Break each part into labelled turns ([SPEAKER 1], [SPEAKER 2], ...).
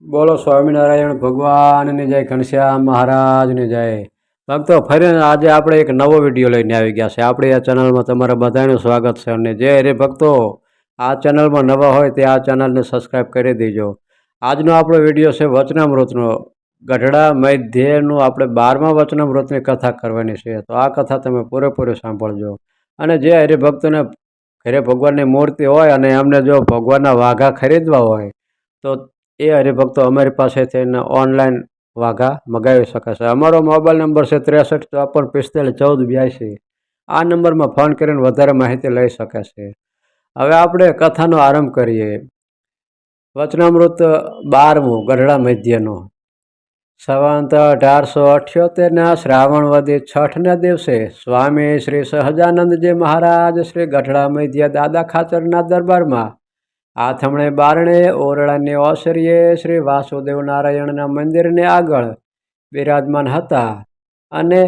[SPEAKER 1] બોલો સ્વામિનારાયણ ભગવાનની જય, ઘનશ્યામ મહારાજની જય. ભક્તો, ફરીને આજે આપણે એક નવો વિડીયો લઈને આવી ગયા છે. આપણી આ ચેનલમાં તમારા બધાનું સ્વાગત છે. અને જે હરે ભક્તો આ ચેનલમાં નવા હોય તે આ ચેનલને સબસ્ક્રાઈબ કરી દેજો. આજનો આપણો વિડીયો છે વચનામૃતનો. ગઢડા મધ્યનું આપણે 12મા વચનામૃતની કથા કરવાની છે. તો આ કથા તમે પૂરેપૂરી સાંભળજો. અને જે હરિભક્તોને ઘરે ભગવાનની મૂર્તિ હોય અને એમને જો ભગવાનના વાઘા ખરીદવા હોય તો એ હરિભક્તો અમારી પાસેથી ઓનલાઈન વાઘા મગાવી શકે છે. અમારો મોબાઈલ નંબર છે 63 54 45 14 82. આ નંબરમાં ફોન કરીને વધારે માહિતી લઈ શકે છે. હવે આપણે કથાનો આરંભ કરીએ. વચનામૃત 12મું ગઢડા મધ્યનું. સંવંત 1878ના શ્રાવણ વદી છઠના દિવસે સ્વામી શ્રી સહજાનંદજી મહારાજ શ્રી ગઢડા મધ્ય દાદા ખાચરના દરબારમાં આથમણે બારણે ઓરડાની ઓસરીએ શ્રી વાસુદેવ નારાયણના મંદિરને આગળ બિરાજમાન હતા અને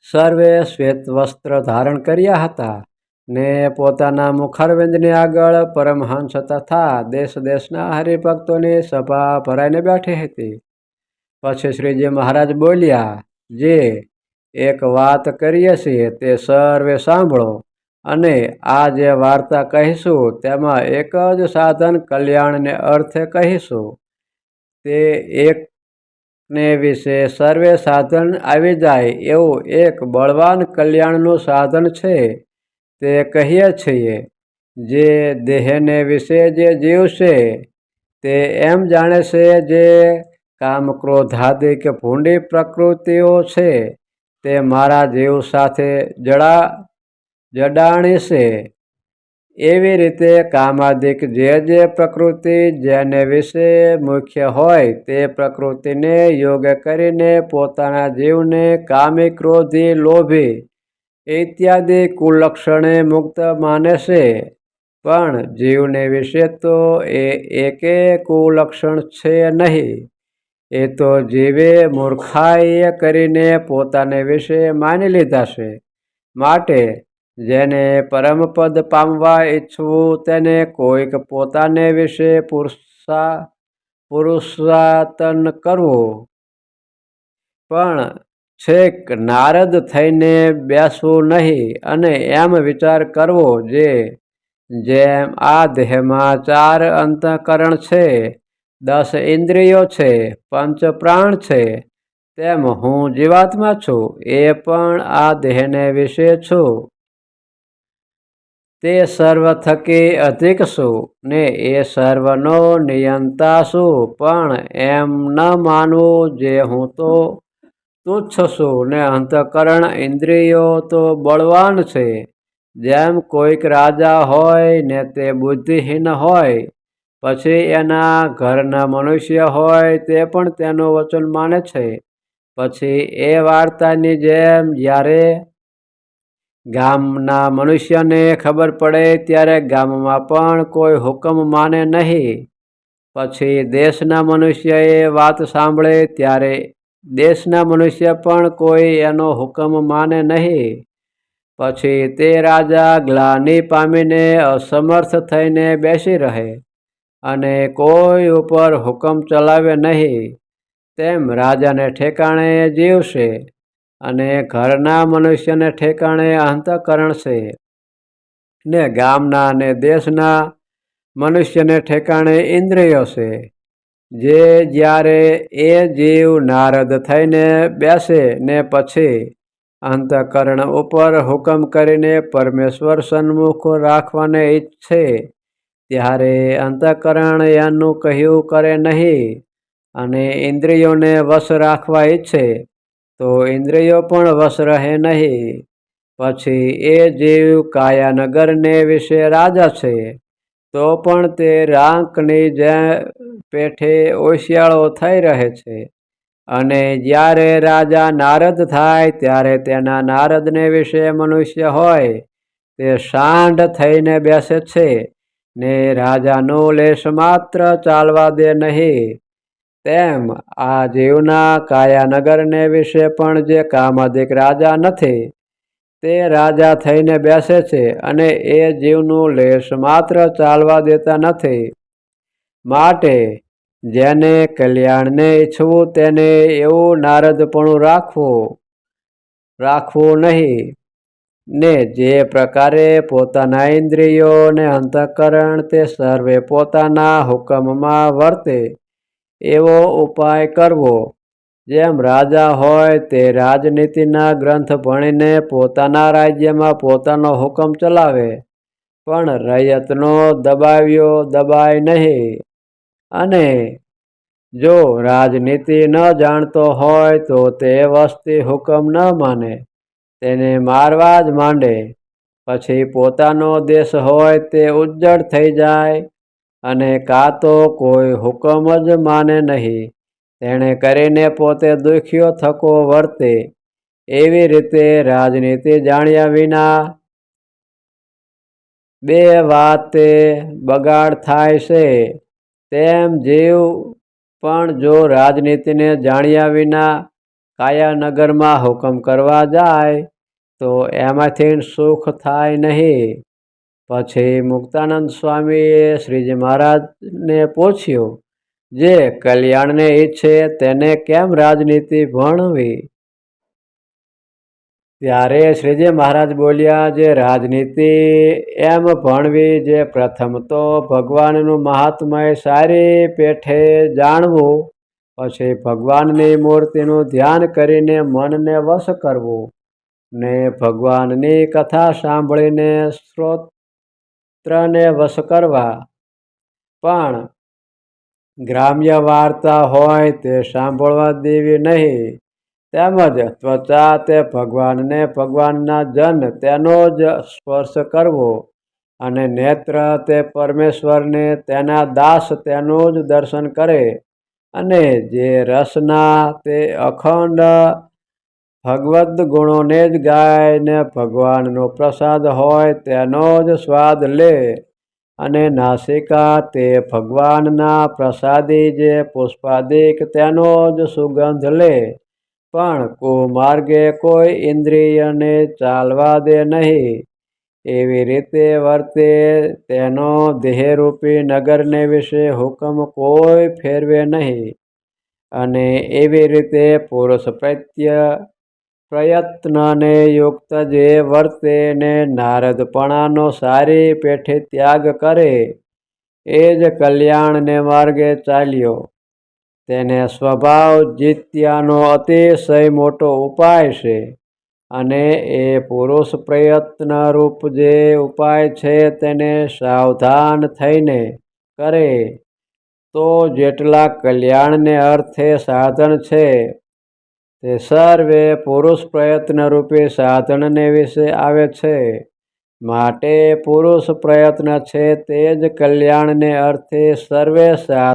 [SPEAKER 1] સર્વે શ્વેત વસ્ત્ર ધારણ કર્યા હતા ને પોતાના મુખારવિંદની આગળ પરમહંસ તથા દેશ દેશના હરિભક્તોની સભા ભરાઈને બેઠી હતી. પછી શ્રીજી મહારાજ બોલ્યા, જે એક વાત કરીએ છીએ તે સર્વે સાંભળો અને આ જે વાર્તા કહીશું તેમાં એક જ સાધન કલ્યાણને અર્થે કહીશું. તે એકને વિશે સર્વે સાધન આવી જાય એવું એક બળવાન કલ્યાણનું સાધન છે તે કહીએ છીએ. જે દેહને વિશે જે જીવ છે તે એમ જાણે છે જે કામ ક્રોધાદિક ભૂંડી પ્રકૃતિઓ છે તે મારા જીવ સાથે જડાણી છે. એવી રીતે કામાદિક જે પ્રકૃતિ જેને વિશે મુખ્ય હોય તે પ્રકૃતિને યોગ કરીને પોતાના જીવને કામી ક્રોધી લોભી ઇત્યાદિ કુલક્ષણે મુક્ત માને છે. પણ જીવને વિશે તો એ એકે કુલક્ષણ છે નહીં. એ તો જીવે મૂર્ખાઈએ કરીને પોતાને વિશે માની લીધા છે. માટે જેને પરમપદ પામવા ઈચ્છવું તેને કોઈક પોતાને વિશે પુરુષાર્થન કરવું. પણ છેક નારદ થઈને બેસવું નહીં અને એમ વિચાર કરવો જે જેમ આ દેહમાં 4 અંતઃકરણ છે, 10 ઇન્દ્રિયો છે, 5 પ્રાણ છે, તેમ હું જીવાત્મા છું એ પણ આ દેહને વિશે છું. તે સર્વ થકી અધિક છું ને એ સર્વનો નિયંતા છું. પણ એમ ન માનવું જે હું તો તુચ્છ છું ને અંતઃકરણ ઇન્દ્રિયો તો બળવાન છે. જેમ કોઈક રાજા હોય ને તે બુદ્ધિહીન હોય, પછી એના ઘરના મનુષ્ય હોય તે પણ તેનું વચન માને છે. પછી એ વાર્તાની જેમ જ્યારે ગામના મનુષ્યને ખબર પડે ત્યારે ગામમાં પણ કોઈ હુકમ માને નહીં. પછી દેશના મનુષ્યએ વાત સાંભળે ત્યારે દેશના મનુષ્ય પણ કોઈ એનો હુકમ માને નહીં. પછી તે રાજા ગ્લાનિ પામીને અસમર્થ થઈને બેસી રહે અને કોઈ ઉપર હુકમ ચલાવે નહીં. તેમ રાજાને ઠેકાણે જીવશે અને ઘરના મનુષ્યને ઠેકાણે અંતઃકરણ છે ને ગામના અને દેશના મનુષ્યને ઠેકાણે ઇન્દ્રિયો છે. જે જ્યારે એ જીવ નારદ થઈને બેસે ને પછી અંતઃકરણ ઉપર હુકમ કરીને પરમેશ્વર સન્મુખ રાખવાને ઈચ્છે ત્યારે અંતઃકરણ એનું કહ્યું કરે નહીં અને ઇન્દ્રિયોને વશ રાખવા ઈચ્છે તો ઇન્દ્રિયો પણ વશ રહે નહીં. પછી એ જીવ કાયાનગરને વિશે રાજા છે તો પણ તે રાંકની જે પેઠે ઓશિયાળો થઈ રહે છે. અને જ્યારે રાજા નારદ થાય ત્યારે તેના નારદને વિશે મનુષ્ય હોય તે સાંઢ થઈને બેસે છે ને રાજાનું લેશ માત્ર ચાલવા દે નહીં. તેમ આ જીવના કાયાનગરને વિશે પણ જે કામાદિક રાજા નથી તે રાજા થઈને બેસે છે અને એ જીવનું લેશ માત્ર ચાલવા દેતા નથી. માટે જેને કલ્યાણને ઈચ્છવું તેને એવું નારદપણું રાખવું નહીં, ને જે પ્રકારે પોતાના ઇન્દ્રિયો ને અંતઃકરણ તે સર્વે પોતાના હુકમમાં વર્તે એવો ઉપાય કરવો. જેમ રાજા હોય તે રાજનીતિના ગ્રંથ ભણીને પોતાના રાજ્યમાં પોતાનો હુકમ ચલાવે, પણ રૈયતનો દબાવ્યો દબાય નહીં. અને જો રાજનીતિ ન જાણતો હોય તો તે વસ્તી હુકમ ન માને, તેને મારવા જ માંડે. પછી પોતાનો દેશ હોય તે ઉજ્જડ થઈ જાય, અને કાં તો કોઈ હુકમ જ માને નહીં, તેણે કરીને પોતે દુખ્યો થકો વર્તે. એવી રીતે રાજનીતિ જાણ્યા વિના બે વાતે બગાડ થાય છે. તેમ જીવ પણ જો રાજનીતિને જાણ્યા વિના કાયાનગરમાં હુકમ કરવા જાય તો એમાંથી સુખ થાય નહીં. પછી મુક્તાનંદ સ્વામીએ શ્રીજી મહારાજને પૂછ્યું, જે કલ્યાણને ઈચ્છે તેને કેમ રાજનીતિ ભણવી? ત્યારે શ્રીજી મહારાજ બોલ્યા, જે રાજનીતિ એમ ભણવી, જે પ્રથમ તો ભગવાનનું મહાત્મય સારી પેઠે જાણવું, પછી ભગવાનની મૂર્તિનું ધ્યાન કરીને મનને વશ કરવું, ને ભગવાનની કથા સાંભળીને શ્રોત્રને વશ કરવા. પણ ગ્રામ્ય વાર્તા હોય તે સાંભળવા દેવી નહીં. તેમજ ત્વચા તે ભગવાનને, ભગવાનના જન તેનો જ સ્પર્શ કરવો, અને નેત્ર તે પરમેશ્વરને, તેના દાસ તેનું જ દર્શન કરે. અને જે રસના તે અખંડ ભગવદ્ ગુણોને જ ગાય, ને ભગવાનનો પ્રસાદ હોય તેનો જ સ્વાદ લે. અને નાસિકા તે ભગવાનના પ્રસાદી જે પુષ્પાદિક તેનો જ સુગંધ લે. પણ કુમાર્ગે કોઈ ઇન્દ્રિયને ચાલવા દે નહીં. એવી રીતે વર્તે તેનો દેહરૂપી નગરને વિશે હુકમ કોઈ ફેરવે નહીં. અને એવી રીતે પુરુષ પ્રયત્નને યુક્ત જે વર્તે ને નારદપણાનો સારી પેઠે ત્યાગ કરે, એ જ કલ્યાણને માર્ગે ચાલ્યો. તેને સ્વભાવ જીત્યાનો અતિશય મોટો ઉપાય છે. અને એ પુરુષ પ્રયત્નરૂપ જે ઉપાય છે તેને સાવધાન થઈને કરે તો જેટલા કલ્યાણને અર્થે સાધન છે તે સર્વે પુરુષ પ્રયત્નરૂપી સાધનને વિશે આવે છે. માટે પુરુષ પ્રયત્ન છે તે જ કલ્યાણને અર્થે સર્વે સાધન